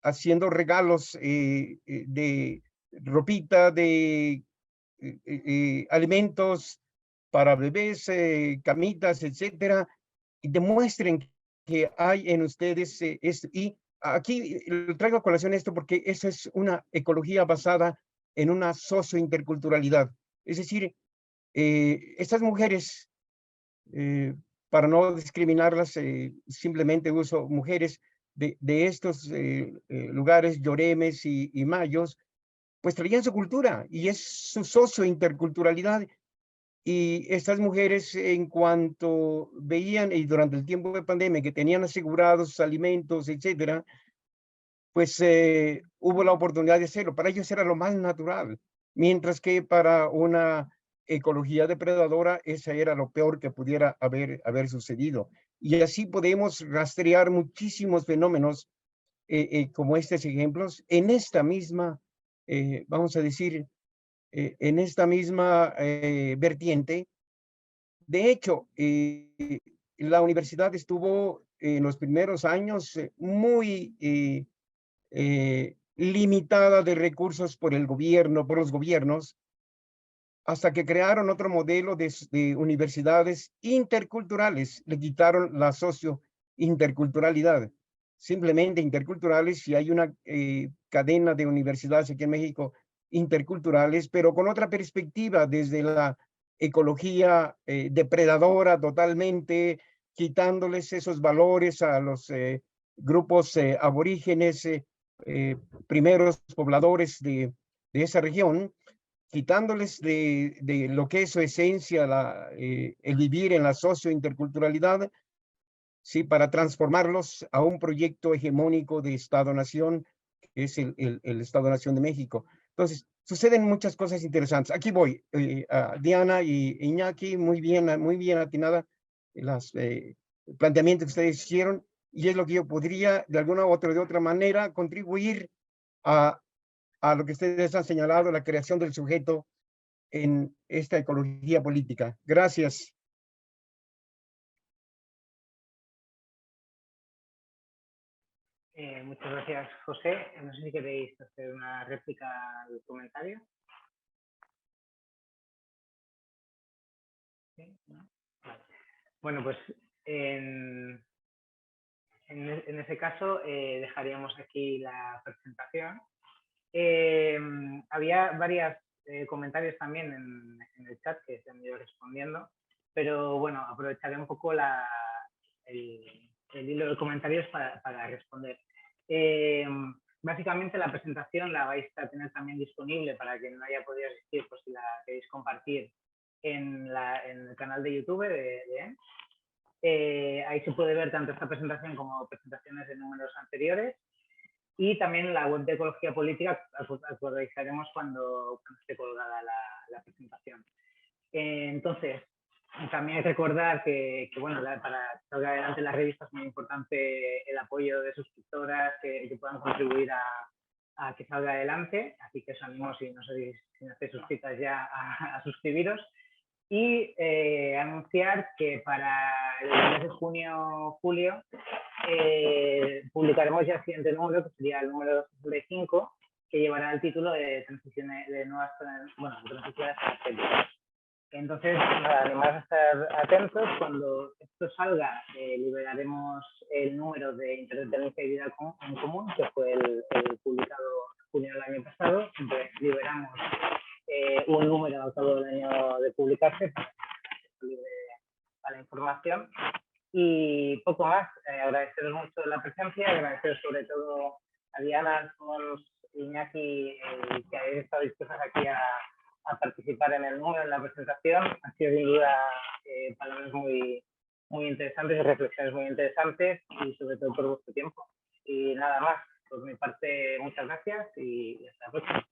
haciendo regalos de ropita, de alimentos para bebés, camitas, etcétera, y demuestren que hay en ustedes esto. Y aquí traigo a colación esto porque eso es una ecología basada en una sociointerculturalidad. Es decir, estas mujeres, para no discriminarlas, simplemente uso mujeres de estos lugares, Lloremes y Mayos, pues traían su cultura y es su sociointerculturalidad. Y estas mujeres, en cuanto veían, y durante el tiempo de pandemia, que tenían asegurados sus alimentos, etcétera, pues hubo la oportunidad de hacerlo. Para ellos era lo más natural, mientras que para una ecología depredadora, esa era lo peor que pudiera haber sucedido. Y así podemos rastrear muchísimos fenómenos como estos ejemplos en esta misma, vamos a decir, en esta misma vertiente. De hecho, la universidad estuvo en los primeros años muy limitada de recursos por el gobierno, por los gobiernos, hasta que crearon otro modelo de universidades interculturales. Le quitaron la socio-interculturalidad. Simplemente interculturales, y hay una cadena de universidades aquí en México interculturales, pero con otra perspectiva, desde la ecología depredadora totalmente, quitándoles esos valores a los grupos aborígenes, primeros pobladores de esa región, quitándoles de lo que es su esencia, el vivir en la sociointerculturalidad, ¿sí? Para transformarlos a un proyecto hegemónico de Estado-Nación, que es el Estado-Nación de México. Entonces, suceden muchas cosas interesantes. Aquí voy, a Diana y Iñaki, muy bien atinada los planteamientos que ustedes hicieron, y es lo que yo podría, de alguna u otra, de otra manera, contribuir a lo que ustedes han señalado, la creación del sujeto en esta ecología política. Gracias. Muchas gracias, José. No sé si queréis hacer una réplica al comentario. ¿Sí? ¿No? Vale. Bueno, pues en ese caso dejaríamos aquí la presentación. Había varios comentarios también en el chat que se han ido respondiendo, pero bueno, aprovecharé un poco el hilo de comentarios para responder. Básicamente la presentación la vais a tener también disponible para quien no haya podido asistir, pues si la queréis compartir en el canal de YouTube de EN. Ahí se puede ver tanto esta presentación como presentaciones de números anteriores, y también la web de Ecología Política actualizaremos cuando esté colgada la presentación. Entonces, también hay que recordar que bueno, para que salga adelante la revista es muy importante el apoyo de suscriptoras que puedan contribuir a que salga adelante, así que os animo, si no estáis suscritas ya, a suscribiros. Y anunciar que para el mes de junio-julio publicaremos ya el siguiente número, que sería el número 65, que llevará el título de transiciones de nuevas, bueno, transiciones energéticas. Entonces, además de estar atentos, cuando esto salga, liberaremos el número de Interdependencia y Vida en Común, que fue el publicado en junio del año pasado. Entonces, liberamos un número al cabo del año de publicarse para la información. Y poco más, agradeceros mucho la presencia, agradeceros sobre todo a Diana, Alfonso, Iñaki, que hayáis estado dispuestos aquí a participar en el número, en la presentación. Ha sido sin duda palabras muy interesantes y reflexiones muy interesantes, y sobre todo por vuestro tiempo. Y nada más, por mi parte, muchas gracias y hasta la próxima.